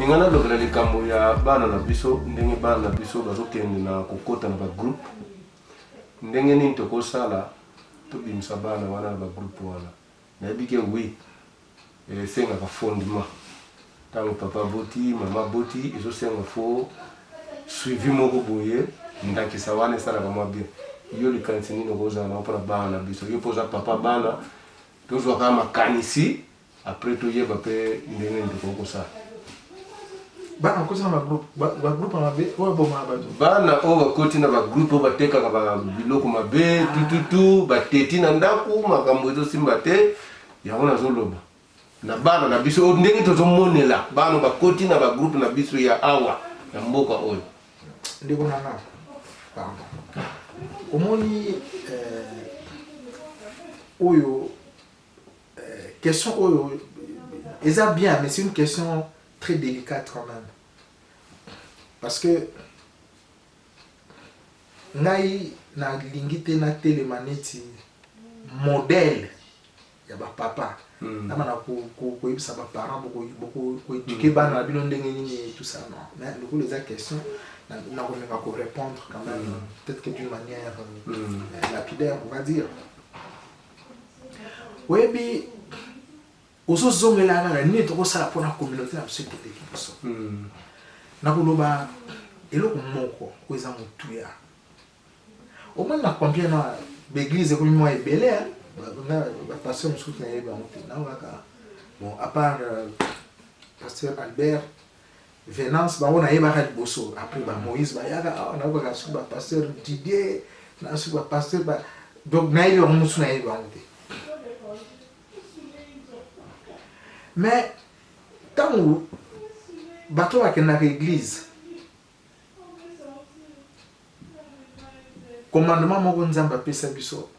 ningana lokela likambo ya bana na biso ndenge bana na biso bazokende na kokota na ba groupe ndenge nini tokosala tobimisa bana wana na ba groupe wana nayebi ke oui esengaka fondement ntango papa boti mama boti ezosenga fo suivi moko boye ndakisa wana esalaka mwa bien yo likanisi nini okozala na mpona bana na biso yo mpoza papa bana tozwaka makanisi après toyeba mpe ndenge nini tokokosala bana kozala ba groupe mabe oyo bomona bato bana oyo bakoti na bagroupe oyo batekaka biloko mabe tututu bateti na ndako makambo ezosimba te yango nazoloba na bana na biso ndenge tozomonela bana bakoti na bagroupe na biso ya awa na mboka oyo ndeko na nga pardon omoni oyo question oyo eza bien mais c'est une question très délicate quand même parce que ngai na lingi te na telema neti modèle ya ba papa nama na ko yebisa ba parents beaucoup éduquer bana na bino ndenge nini tout ça non mais le coup les questions na ko répondre quand même peut-être que d'une manière lapidaire on va dire webi ozo zongela na ni to ko sala pona communauté na biso te biso na koloba eloko moko ko eza mutuya au moins na combien na l'église ko mo ebele na pasteur musuku na yeba mutu na waka bon à part pasteur Albert Venance ba ona yeba ka liboso après ba Moïse ba yaka na waka su ba pasteur Didier na su ba pasteur ba donc na yeba musu na yeba mutu mais tant bato bakenda l'église commandement moko nzambe apesa biso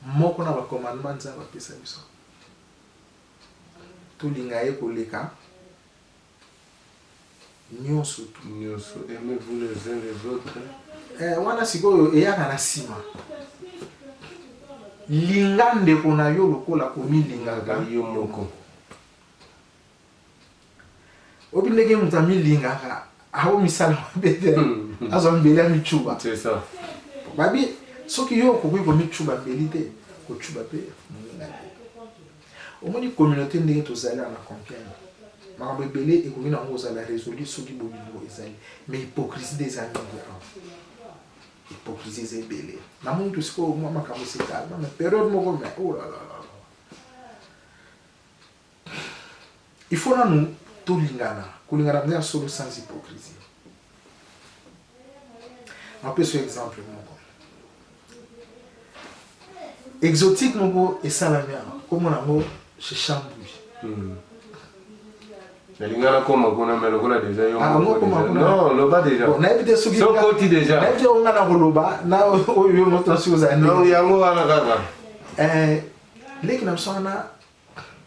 moko na ba commandement nzambe apesa biso tolinga ye koleka nyonso aimez-vous les uns les autres wana sikoyo eyaka na sima linga ndeko na yo lokola komilingaka yo moko obindeke mutu amilingaka aho misala bete azo mbele michuba c'est ça babi soki yo kokoki komichuba mbeli te kochuba pe omoni communauté ndenge tozali na comprendre makambo ebele ekoki nango ozala résolu soki bolingo ezali mais hypocrisie des amis hypocrisie eza ebele namoni tosiko mwa makambo esekala mais période moko mais oh là là il faut nanu tolingana kolingana mpenza solo sans hypocrisie napesa exemple moko exotique moko esalami komona yango chez Chambouille nalingana koma kuna mais lokola déjà yo non loba déjà nayebi te soki sokoti déjà nayebi te onga na koloba na oyo yo moto nasi ozali non yango wana kaka leki na biso wana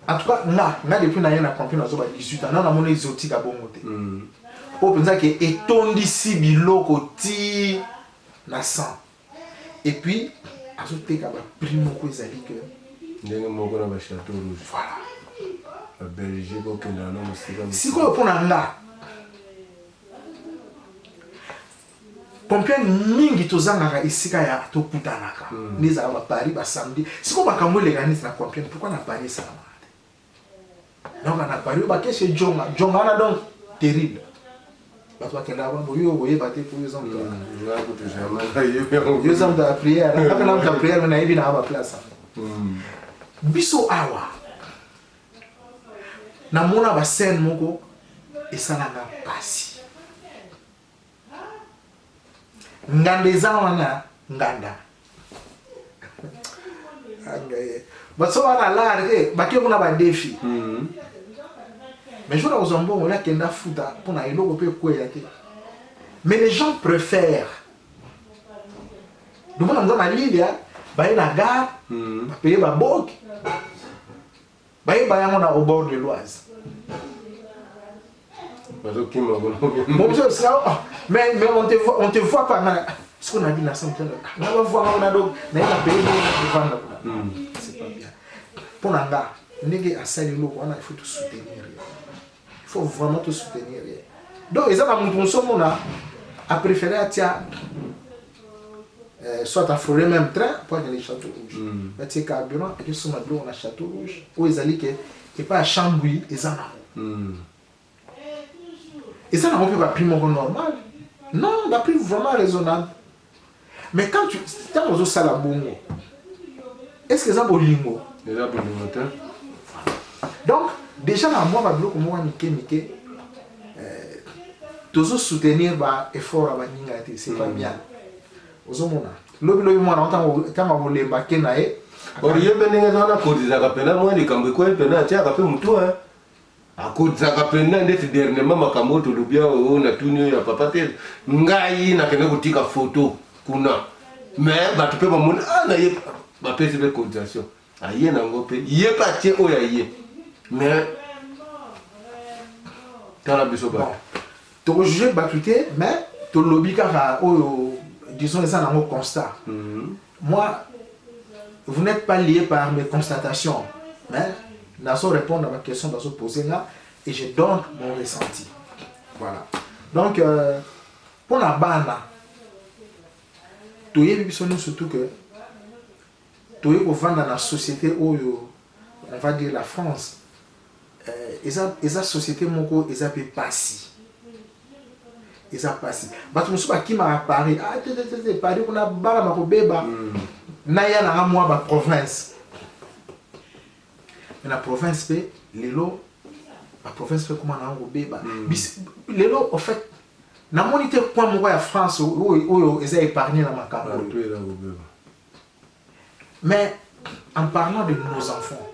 en tout cas nga depuis na ye na campagne nazoba 18 ans na namona exotique abongo te oyo mpenza ke etondisi biloko ti na 100 et puis azoteka baprix moko ezali ke ndenge moko na bachateau rouge voilà Belgique okenda na mosika sikoyo mpona nga Pompier mingi tozangaka esika ya tokutanaka nezala ba Paris ba samedi siko makambo eleka neti na Pompier pourquoi na Paris ça donc na Paris ba kese jonga na donc terrible bato bakenda bango yo boyeba te pour les hommes yo zamba de prière après na prière na yebi na ba place biso awa na mona ba scène moko esalanga pasi nganda eza wana nganda baso wana large bakie kuna ba défi mais je vous en bon là kenda futa pour na eloko pe kwela te mais les gens préfèrent donc on a Lilia ba na gare ba payer ba bok ba yango au bord de l'Oise mais on te voit pas ce qu'on a dit na santé na va voir on a donc na ba payer vendre c'est pas bien pour nanga ndenge asali loko wana il faut tout soutenir. faut vraiment te soutenir. Donc, ils ont a préféré soit à frôler même train pour aller les châteaux rouges. Mais tu sais, carburant, et puis sur ma bleu, on a château rouge, où ils allaient que pas à Chambouy, ils en ont. Et ça n'a pas pris mon normal. Non, on a pris vraiment raisonnable. Mais quand tu as ça la bongo, est-ce que ça va lingo? Donc, déjà, dans moi, je vais moi, toujours soutenir l'effort à Baningati, c'est pas bien. Ozomona. Lobi moi, quand on les baquer nae. Oriye benenge zana kodi za kapena moi ni kambe ko pena tia kape mutu hein. Akodi za kapena ndeti dernièrement makamoto lubia na tunyo ya papate ngai na kene kutika photo kuna. Mais ba tupe ba mun na ye ba pesi be cotisation. Aye na ngope ye pa tie o ya ye. Mais tala biso ba. To juger batuté mais to lobby ka disons ça dans mon constat. Moi, vous n'êtes pas lié par mes constatations, mais Nassau répond à ma question dans ce posé là et je donne mon ressenti. Voilà. Donc, pour la bande, tu es surtout que tu es au vent dans la société où on va dire la France, et la société moko ils appellent passi. Ils ont passé. Parce que je suis qui m'a apparu. Ah, Paris, on a barra ma bébé. Naya na moi ma province. Mais la province fait l'élo. La province fait comment na bébé. L'élo en fait. Na monité quoi moi à France où ils ont épargné dans ma campagne. Mais en parlant de nos enfants,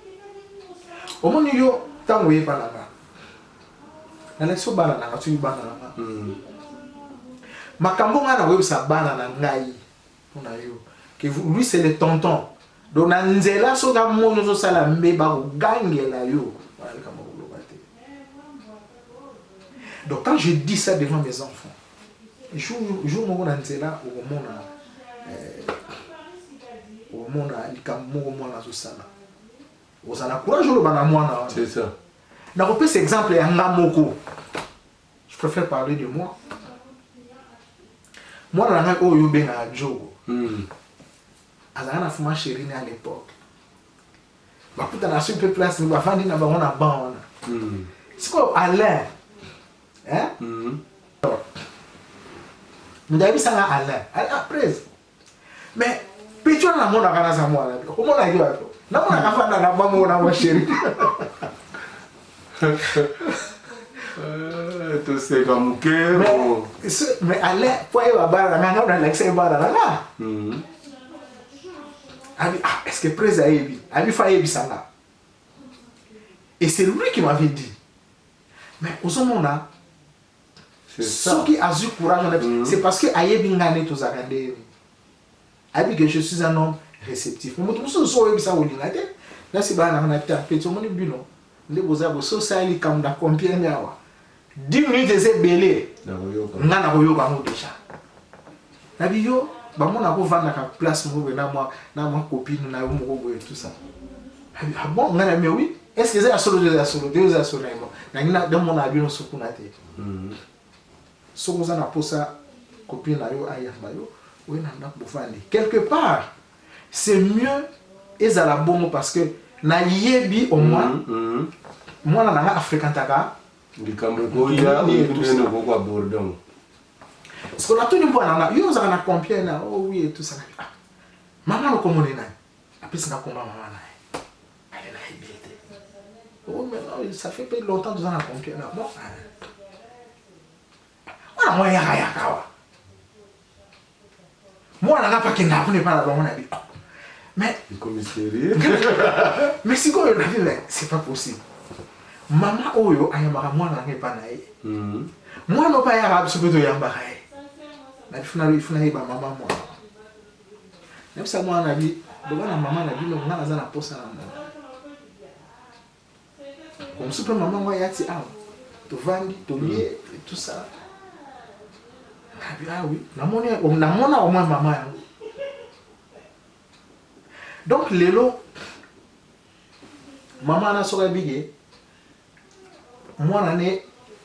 au moment où tant où est pas là. Na leso bana na tu bana na. Makambo nga na websa bana na ngai pona yo que lui c'est le tonton donc na nzela so ga mono so sala mbeba ko gangela yo voilà kama ko lobate. Donc quand je dis ça devant mes enfants jour mo na nzela o mona likambo mo mona so sala ozana courage lo bana mwana c'est ça na ko pesa exemple ya ngamoko. Je préfère parler de moi. Moi, je suis bien à Jogo. Je suis chérie à l'époque. Je suis un peu place, je suis un peu à ban. C'est quoi Alain? Hein? Nous avons vu ça à Alain. Après. Mais, puis tu as un monde à la moi. Comment on a dit? Non, on a fait un ban, on a chérie. Tu sais comme que mais allez pour y avoir un an l'accès là est-ce que président a failli ça là et c'est lui qui m'avait dit mais aux hommes là ce qui a eu courage c'est parce que ayebi ngane to zakande abi que je suis un homme réceptif mais tout ce so ça au lingate là c'est ba na ta petit mon bino ndé boza bo sociali comme da combien yawa 10 minutes c'est belé nga na koyoka ngo déjà na biyo ba mona ko vanda ka place mo na ma copine na yo mo et tout ça ah bon nga na mais oui est-ce que c'est à solo deux à solo na ngina de mon abi no sukuna te so ko za na posa copine na yo aya ba yo oui na ndako bofandi quelque part c'est mieux ezala bon parce que na yebi au moins moi na nga africain taka likambo ko ya ndene ko kwa bordon parce que la tout ni bwana yo za na combien na oh oui et tout ça maman no komone na après ça na komba maman na elle na habilité oh mais non ça fait pas longtemps que ça na combien na bon ah moi ya kawa moi na pas kenda ko ne pas la bon na bi mais commissaire mais si quoi on a vu c'est pas possible. Maman oyo ayambaka mwana ngepa na ye. Mwana pa ya rabi sopeto yambaka ye. Na ifuna ye ba mama mwana. Nepsa mwana bi bana mama na bi no ngana za na posa na mwana. Comme super maman wa yati ah. To vandi to lié tout ça. Ah oui, na mona au moins maman yango. Donc lelo maman na soka bigé moi,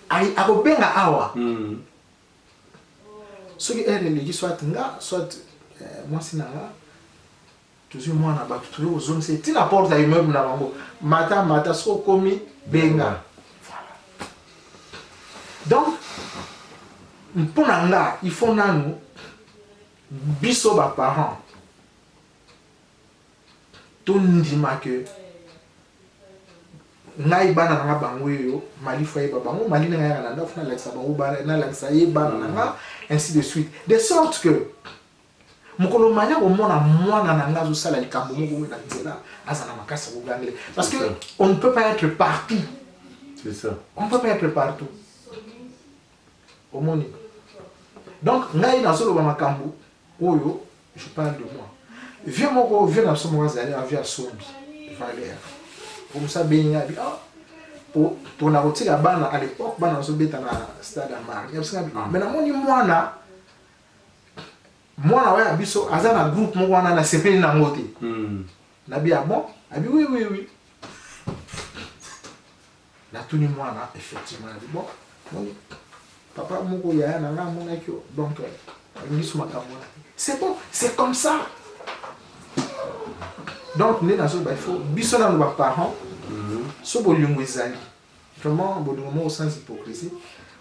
akobenga awa soki ere eleki soit nga soit mwasi na nga tozwi mwana bato toyo ozongisa ntina porte ya immeuble na bango mata soki okomi benga. Donc mpo na nga il faut nanu biso baparent tondima ke ngai bana na nga bango oyo mali fo yeba bango mali na nga na ndako nalakisa bango nalakisa ye bana na nga ainsi de suite, de sorte que mokolo mania komona mwana na nga azosala likambo moko boye na nzela aza na makasi kogangele parce que on ne peut pas être partout. C'est ça. On ne peut pas être partout. Omoni. Donc ngai nazoloba makambo oyo je parle de moi. Viens moko viens na somo azali avia sombi Valère. Comme ça benga bi pour na rotika bana à l'époque bana sobeta na stade Amar. Mais na moni mwana wa biso azana groupe moko wana na sepeli na ngote. Na bi bon, abi oui. La tuni mwana effectivement bon. Papa moko ya na nga mona kyo donc c'est bon, c'est comme ça. Donc nous dans il faut biso na nos parents so bolingo ezali vraiment bolingo au sens hypocrisie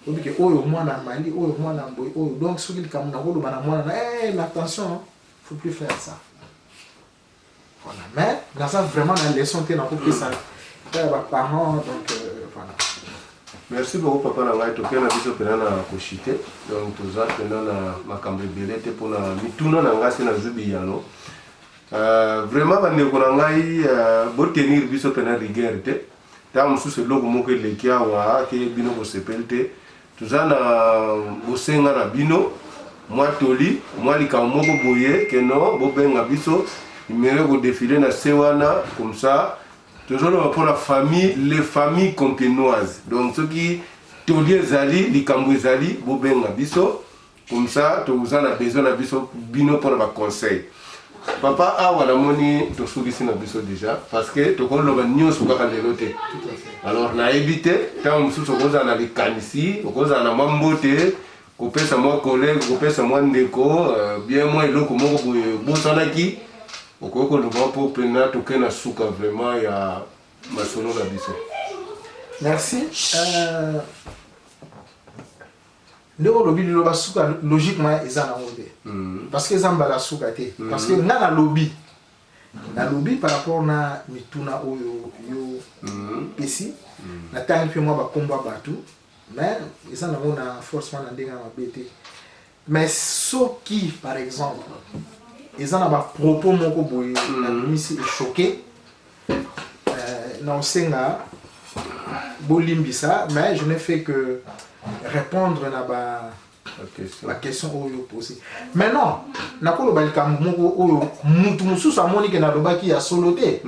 obi ke oyo mwana mali oyo mwana boy oyo donc soki likambo na koloba na mwana mais attention faut plus faire ça. Voilà, mais dans ça vraiment la leçon te na ko pesa ba parents donc voilà. Merci beaucoup papa na ngai tokena biso pena na koshite donc toza pena na makambo ebele te mpona mituna na ngai se na zubi yano vraiment bandeko na ngai botenir biso pena rigueur te ntango mosusu eloko moko eleki awa ke bino bosepeli te toza na bosenga na bino mwa toli mwa likambo moko boye keno bobenga biso imere kodefile na se wana comme ça toujours pour la famille, les familles compiègnoises. Donc ceux qui toli ezali likambo ezali bobenga biso comme ça tous en a besoin na biso bino pour le conseil. Papa awa la moni to sugisi na biso déjà parce que to ko loba nyonso kaka lelo te. Alors na éviter tant mususu koza na likanisi koza na mambote kopesa mo collègue kopesa mo ndeko bien moi eloko moko bosanaki okoko loba po pena tokena suka vraiment ya masolo na biso. Merci. Ndeko lobi loba suka logiquement eza na ngode. Parce que zamba la suka te. Parce que na lobby par rapport na mituna oyo yo ici na tangi pe moi ba komba batu mais eza na mona forcément na ndenga mabete. Mais soki par exemple ils ont un propos moko boye la ministre est choqué na osenga bolimbisa mais je n'ai fait que répondre na la question oyo posée. Maintenant nakolo balikambo moko oyo mutu mususu amoni ke na lobaki ya soloté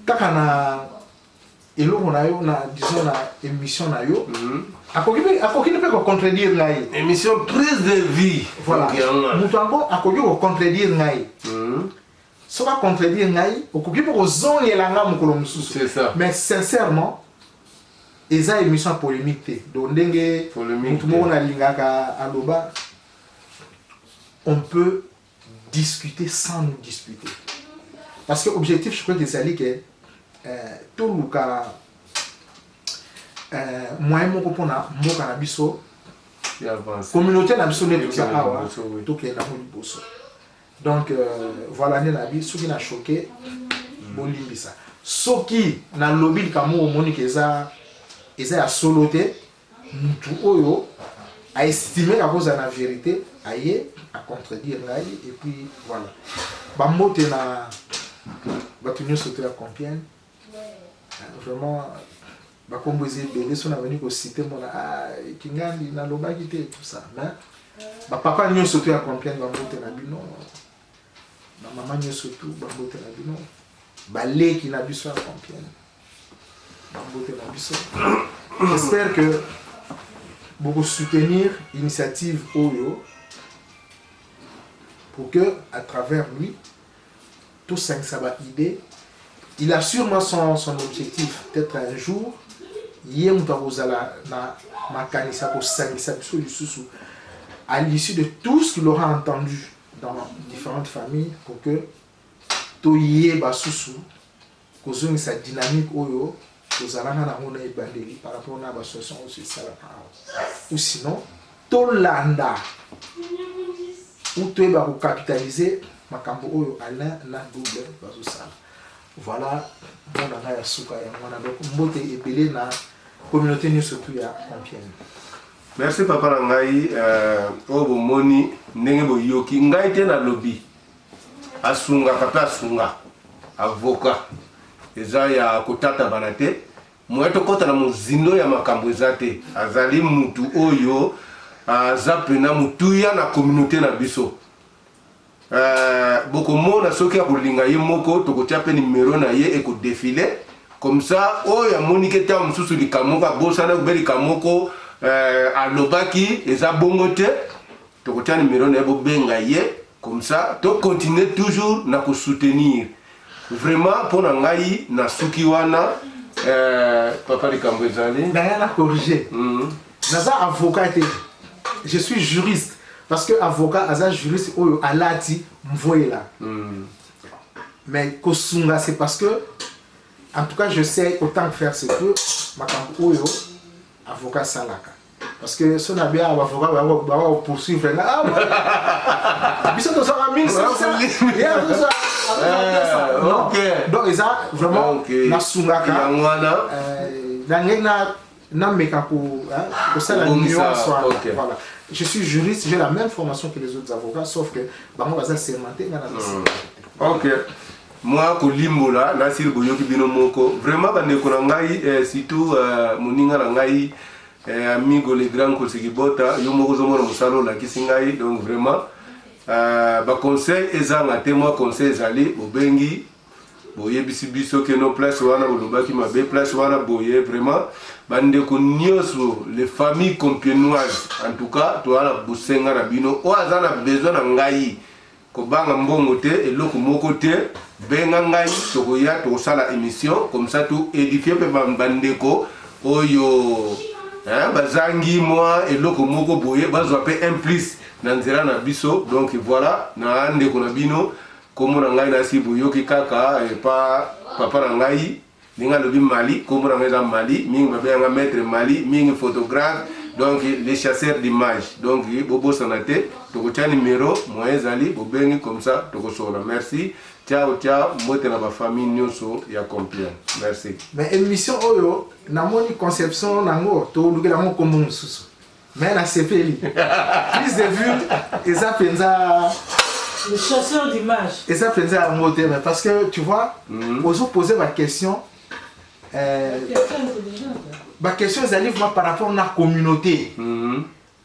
kaka na eloko na yo na disons na émission na yo akoki ne peut pas contredire ngai émission prise de vie. Voilà mutu ango akoki ko contredire ngai soka contredire ngai okoki po kozongela nga mokolo mususu. C'est ça. Mais sincèrement eza émission polémique te donc ndenge mutu moko na lingaka aloba on peut discuter sans nous disputer parce que objectif je crois que c'est que tout luka moyen moko pona mboka na biso communauté na biso ne toza awa tokenda mo liboso donc voilà ne na biso qui na choqué bolimbisa soki na lobby likambo omoni ke eza ya solo te mutu oyo a estimé la cause na vérité aye a contredire ngai et puis voilà bambote na batu nyonso te ya Compiègne vraiment bakombo ezebele so na venu ko citer mona kingandi na lobaki te tout ça mais bapapa nyonso te ya Compiègne bambote na bino bamama nyonso tu bambote na bino baleki na biso ya Compiègne bambote na biso. J'espère que vous soutenir l'initiative Oyo pour que à travers lui tout ça idée il a sûrement son objectif peut-être un jour ye mutu akozala na makanisa kosangisa biso lisusu à l'issue de tout ce qu'il aura entendu dans différentes familles pour que toyeba susu kozongisa dynamique oyo tozalanga nango na ebandeli par rapport na basociation oyo esalaka ou sinon tolanda ou toyeba kokapitalize makambo oyo Alain na double bazosala. Voilà mon nanga ya suka ya mwana donc mbote ebele na communauté nyonso tu ya Compiègne. Merci papa na ngai o bomoni ndenge boyoki ngai te na lobby asunga papa asunga avocat eza ya kotata bana te moyeto kota na mozindo ya makambo eza te azali mutu oyo aza pena mutuya na communauté na biso bokomona soki akolinga ye moko tokotia pe numéro na ye ekodefile comme ça oyo amoni ke ta mosusu likamoko abosana kobe likamoko alobaki eza bongo te tokotia numéro na ye bobenga ye comme ça to continuer toujours na soutenir vraiment pour ngai na suki wana papa likambo ezali na na corriger naza avocat te je suis juriste parce que avocat aza juriste oyo alati mvoela mais kosunga c'est parce que en tout cas je sais autant faire ce que makambo oyo avocat salaka parce que son abia avocat va poursuivre là biso to sera mix donc ça vraiment na sungaka na meka ko ça la nuance voilà. Je suis juriste, j'ai la même formation que les autres avocats, sauf que bango baza sermenté na na. OK. Moi ko limbola na sir boyoki bino moko vraiment bande ko na ngai surtout moninga na ngai amigo le grand ko sigibota yo moko zo mona musalo la kisingai donc vraiment ba conseil ezanga te moi conseil ezali obengi boye biso ke no place wana bolobaki mabe place wana boye vraiment bande ko nyoso les familles compiègnoises en tout cas to ala bosenga na bino o azana besoin na ngai ko banga mbongo te eloko moko te benga ngai to koya to sala émission comme ça tout édifier pe bande ko oyo bazangi moi eloko moko boye bazwa pe implice na nzela na biso donc voilà na ande ko na bino comme na ngai na sibu yoki kaka et pas papa na ngai ninga lobi Mali comme na ngai na Mali mingi babenga maître Mali mingi photographe donc les chasseurs d'images donc bobo sanate to ko tia numéro moyen zali bobengi comme ça to ko sola merci ciao ciao mbote na ba famille nyonso ya Compiègne merci mais émission oyo na moni conception nango to lugela ngo kombo mususu mais na sepeli plus de vues et ça penza les chasseurs d'images. Et ça faisait un mot mais parce que tu vois, aux autres poser ma question. Ma question est allée par rapport à la communauté.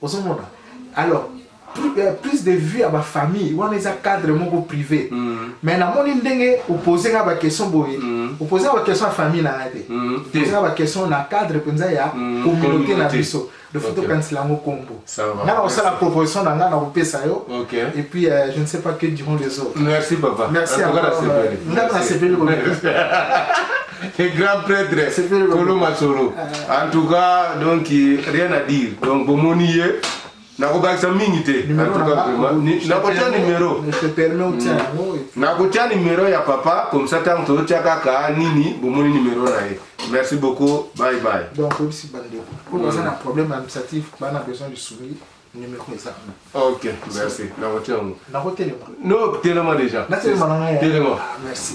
Aux autres, alors, plus de vues à ma famille, on est à cadre mon privé. Mais dans mon indéngé, opposé à ma question boy, opposé à ma question à famille na ate, opposé à ma question na cadre penza ya communauté na biso. De photo quand c'est l'amour combo. Ça va. Là on sait la proposition dans la opé ça yo. OK. Et puis je ne sais pas que diront les autres. Merci papa. Merci à vous. Le grand prêtre Kolo Masoro. En tout cas donc rien à dire. Donc bomonié na ko baksa mingité en tout cas vraiment na ko tia numéro je te permets au tia na ko tia numéro ya papa comme ça tant to tia kaka nini bomoni numéro na ye merci beaucoup bye bye donc aussi bande pour nous un problème administratif on a besoin de soumis numéro ça OK merci na ko tia na ko téléma non téléma déjà na téléma téléma merci.